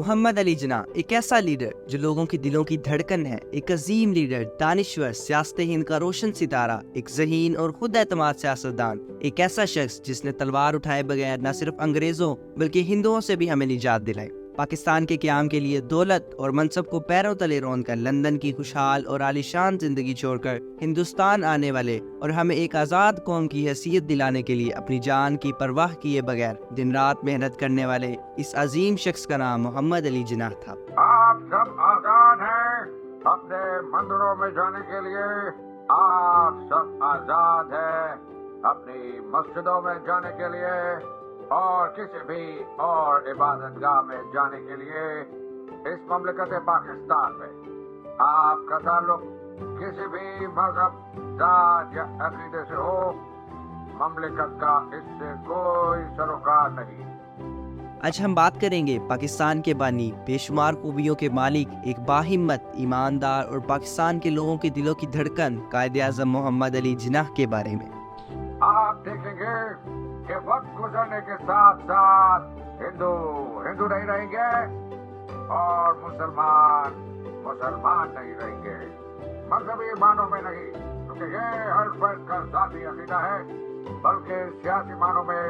محمد علی جناح ایک ایسا لیڈر جو لوگوں کی دلوں کی دھڑکن ہے، ایک عظیم لیڈر، دانشور، سیاست ہند کا روشن ستارہ، ایک ذہین اور خود اعتماد سیاستدان، ایک ایسا شخص جس نے تلوار اٹھائے بغیر نہ صرف انگریزوں بلکہ ہندوؤں سے بھی ہمیں نجات دلائی۔ پاکستان کے قیام کے لیے دولت اور منصب کو پیروں تلے رون کر لندن کی خوشحال اور عالیشان زندگی چھوڑ کر ہندوستان آنے والے اور ہمیں ایک آزاد قوم کی حیثیت دلانے کے لیے اپنی جان کی پرواہ کیے بغیر دن رات محنت کرنے والے اس عظیم شخص کا نام محمد علی جناح تھا۔ آپ سب آزاد ہیں اپنے مندروں میں جانے کے لیے، آپ سب آزاد ہیں اپنی مسجدوں میں جانے کے لیے اور کسی بھی اور عبادت گاہ میں جانے کے لیے۔ اس مملکت پاکستان میں آپ کا تعلق کسی بھی مذہب، ذات یا عقیدے سے ہو، مملکت کا اس سے کوئی سروکار نہیں۔ آج ہم بات کریں گے پاکستان کے بانی، بے شمار خوبیوں کے مالک، ایک باہمت، ایماندار اور پاکستان کے لوگوں کے دلوں کی دھڑکن قائد اعظم محمد علی جناح کے بارے میں۔ آپ دیکھیں گے کہ وقت گزرنے کے ساتھ ساتھ ہندو نہیں رہیں گے اور مسلمان نہیں رہیں گے، مذہبی معنوں میں نہیں، کیونکہ یہ ہر فرد کا ذاتی عقیدہ ہے، بلکہ سیاسی معنوں میں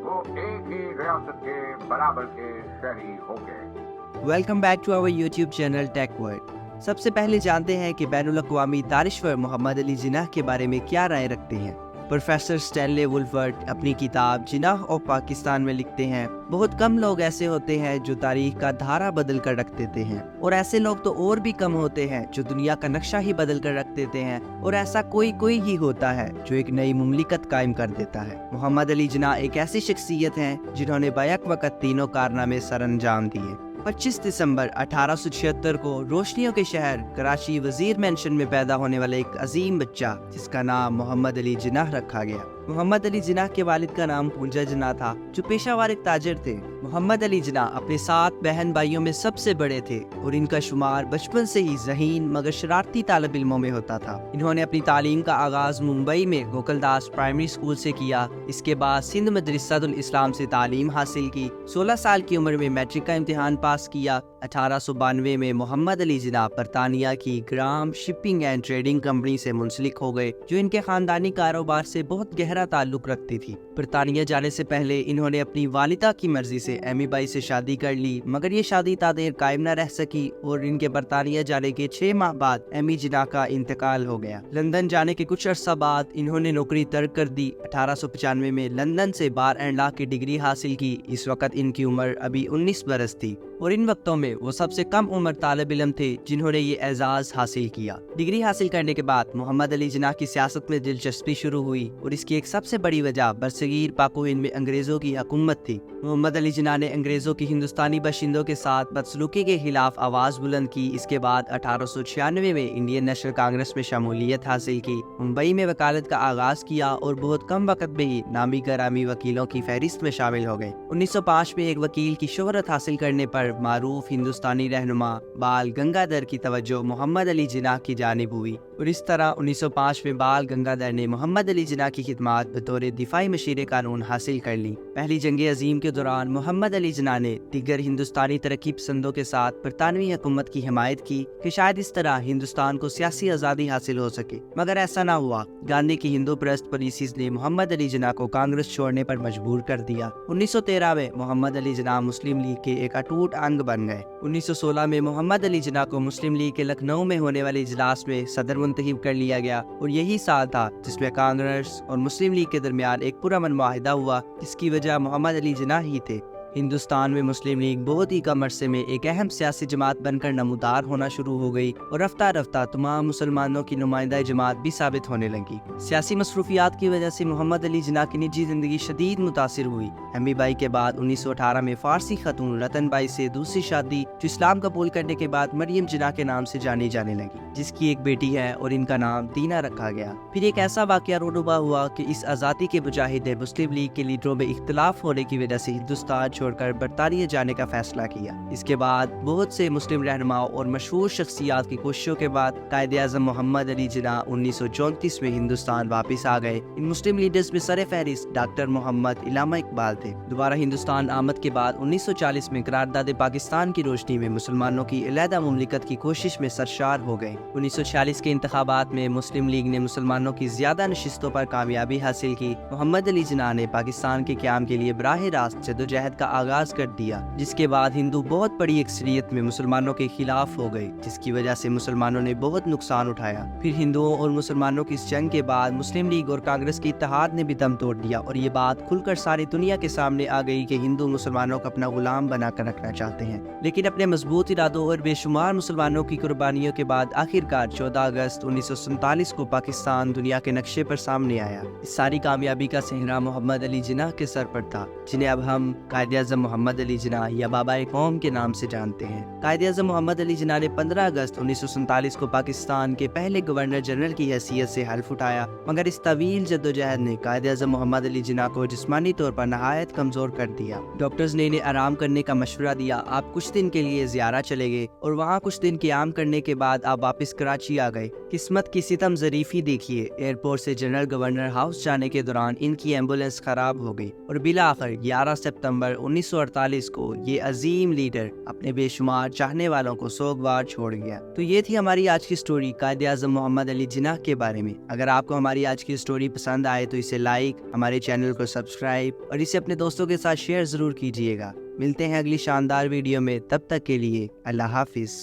وہ ایک ہی ریاست کے برابر کے شہری ہوں گے۔ Welcome back to our YouTube channel Tech Word. سب سے پہلے جانتے ہیں کہ بین الاقوامی دانشور محمد علی جناح کے بارے میں کیا رائے رکھتے ہیں۔ پروفیسر سٹینلے وولفرٹ اپنی کتاب جناح اور پاکستان میں لکھتے ہیں، بہت کم لوگ ایسے ہوتے ہیں جو تاریخ کا دھارا بدل کر رکھ دیتے ہیں، اور ایسے لوگ تو اور بھی کم ہوتے ہیں جو دنیا کا نقشہ ہی بدل کر رکھ دیتے ہیں، اور ایسا کوئی ہی ہوتا ہے جو ایک نئی مملکت قائم کر دیتا ہے۔ محمد علی جناح ایک ایسی شخصیت ہیں جنہوں نے بیک وقت تینوں کارنامے سر انجام دیے۔ 25 دسمبر 1876 کو روشنیوں کے شہر کراچی وزیر مینشن میں پیدا ہونے والا ایک عظیم بچہ جس کا نام محمد علی جناح رکھا گیا۔ محمد علی جناح کے والد کا نام پونجا جناح تھا جو پیشہ ور ایک تاجر تھے۔ محمد علی جناح اپنے 7 بہن بھائیوں میں سب سے بڑے تھے اور ان کا شمار بچپن سے ہی ذہین مگر شرارتی طالب علموں میں ہوتا تھا۔ انہوں نے اپنی تعلیم کا آغاز ممبئی میں گوکل داس پرائمری اسکول سے کیا، اس کے بعد سندھ مدرسۃ الاسلام سے تعلیم حاصل کی۔ 16 سال کی عمر میں میٹرک کا امتحان پاس کیا۔ 1892 میں محمد علی جناح برطانیہ کی gram shipping and trading company سے منسلک ہو گئے جو ان کے خاندانی کاروبار سے بہت گہرا تعلق رکھتی تھی۔ برطانیہ جانے سے پہلے انہوں نے اپنی والدہ کی مرضی سے ایمی بائی سے شادی کر لی، مگر یہ شادی تا دیر قائم نہ رہ سکی اور ان کے برطانیہ جانے کے 6 ماہ بعد ایمی جناح کا انتقال ہو گیا۔ لندن جانے کے کچھ عرصہ بعد انہوں نے نوکری ترک کر دی۔ 1895 میں لندن سے بار اینڈ لا کی ڈگری حاصل کی۔ اس وقت ان کی عمر ابھی 19 برس تھی اور ان وقتوں میں وہ سب سے کم عمر طالب علم تھے جنہوں نے یہ اعزاز حاصل کیا۔ ڈگری حاصل کرنے کے بعد محمد علی جناح کی سیاست میں دلچسپی شروع ہوئی اور اس کی ایک سب سے بڑی وجہ برصغیر پاک و ہند میں انگریزوں کی حکومت تھی۔ محمد علی جناح نے انگریزوں کی ہندوستانی باشندوں کے ساتھ بدسلوکی کے خلاف آواز بلند کی۔ اس کے بعد 1896 میں انڈین نیشنل کانگریس میں شمولیت حاصل کی، ممبئی میں وکالت کا آغاز کیا اور بہت کم وقت میں ہی نامی گرامی وکیلوں کی فہرست میں شامل ہو گئے۔ 1905 میں ایک وکیل کی شہرت حاصل کرنے پر معروف ہندوستانی رہنما بال گنگادر کی توجہ محمد علی جناح کی جانب ہوئی اور اس طرح 1905 میں بال گنگادر نے محمد علی جناح کی خدمات بطور دفاعی مشیر قانون حاصل کر لی۔ پہلی جنگ عظیم کے دوران محمد علی جناح نے دیگر ہندوستانی ترقی پسندوں کے ساتھ برطانوی حکومت کی حمایت کی کہ شاید اس طرح ہندوستان کو سیاسی آزادی حاصل ہو سکے، مگر ایسا نہ ہوا۔ گاندھی کی ہندو پرست پالیسیز نے محمد علی جناح کو کانگریس چھوڑنے پر مجبور کر دیا۔ 1913 میں محمد علی جناح مسلم لیگ کے ایک اٹوٹ انگ بن گئے۔ 1916 میں محمد علی جناح کو مسلم لیگ کے لکھنؤ میں ہونے والے اجلاس میں صدر منتخب کر لیا گیا اور یہی سال تھا جس میں کانگریس اور مسلم لیگ کے درمیان ایک پرامن معاہدہ ہوا جس کی وجہ محمد علی جناح ہی تھے۔ ہندوستان میں مسلم لیگ بہت ہی کم عرصے میں ایک اہم سیاسی جماعت بن کر نمودار ہونا شروع ہو گئی اور رفتہ رفتہ تمام مسلمانوں کی نمائندہ جماعت بھی ثابت ہونے لگی۔ سیاسی مصروفیات کی وجہ سے محمد علی جناح کی نجی زندگی شدید متاثر ہوئی۔ ایمی بائی کے بعد 1918 میں فارسی خاتون رتن بائی سے دوسری شادی جو اسلام قبول کرنے کے بعد مریم جناح کے نام سے جانی جانے لگی، جس کی ایک بیٹی ہے اور ان کا نام دینا رکھا گیا۔ پھر ایک ایسا واقعہ رونما ہوا کہ اس آزادی کے مجاہد مسلم لیگ کے لیڈروں میں اختلاف ہونے کی وجہ سے ہندوستان چھوڑ چھوڑ کر برطانیہ جانے کا فیصلہ کیا۔ اس کے بعد بہت سے مسلم رہنماؤں اور مشہور شخصیات کی کوششوں کے بعد قائد اعظم محمد علی جناح 1934 میں ہندوستان واپس آ گئے۔ ان مسلم لیڈرز میں سر فہرست ڈاکٹر محمد علامہ اقبال تھے۔ دوبارہ ہندوستان آمد کے بعد 1940 میں قرارداد پاکستان کی روشنی میں مسلمانوں کی علیحدہ مملکت کی کوشش میں سرشار ہو گئے۔ 1946 کے انتخابات میں مسلم لیگ نے مسلمانوں کی زیادہ نشستوں پر کامیابی حاصل کی۔ محمد علی جناح نے پاکستان کے قیام کے لیے براہ راست جدوجہد کا آغاز کر دیا، جس کے بعد ہندو بہت بڑی اکثریت میں مسلمانوں کے خلاف ہو گئے، جس کی وجہ سے مسلمانوں نے بہت نقصان اٹھایا۔ پھر ہندوؤں اور مسلمانوں کی اس جنگ کے بعد مسلم لیگ اور کانگریس کے اتحاد نے بھی دم توڑ دیا، اور یہ بات کھل کر ساری دنیا کے سامنے آ گئی کہ ہندو مسلمانوں کو اپنا غلام بنا کر رکھنا چاہتے ہیں۔ لیکن اپنے مضبوط ارادوں اور بے شمار مسلمانوں کی قربانیوں کے بعد آخرکار 14 اگست 1947 کو پاکستان دنیا کے نقشے پر سامنے آیا۔ اس ساری کامیابی کا سہرا محمد علی جناح کے سر پر تھا، جنہیں اب ہم قائد اعظم محمد علی جناح یا بابا قوم کے نام سے جانتے ہیں۔ قائد اعظم محمد علی جناح نے 15 اگست 1947 کو پاکستان کے پہلے گورنر جنرل کی حیثیت سے حلف اٹھایا، مگر اس طویل جدوجہد نے قائد اعظم محمد علی جناح کو جسمانی طور پر نہایت کمزور کر دیا۔ ڈاکٹرز نے انہیں آرام کرنے کا مشورہ دیا۔ آپ کچھ دن کے لیے زیارہ چلے گئے اور وہاں کچھ دن قیام کرنے کے بعد آپ واپس کراچی آ گئے۔ قسمت کی ستم ظریفی دیکھیے، ایئرپورٹ سے جنرل گورنر ہاؤس جانے کے دوران ان کی ایمبولینس خراب ہو گئی، اور بالآخر 11 ستمبر 1948 کو یہ عظیم لیڈر اپنے بے شمار چاہنے والوں کو سوگوار چھوڑ گیا۔ تو یہ تھی ہماری آج کی سٹوری قائد اعظم محمد علی جناح کے بارے میں۔ اگر آپ کو ہماری آج کی سٹوری پسند آئے تو اسے لائک، ہمارے چینل کو سبسکرائب اور اسے اپنے دوستوں کے ساتھ شیئر ضرور کیجیے گا۔ ملتے ہیں اگلی شاندار ویڈیو میں، تب تک کے لیے اللہ حافظ۔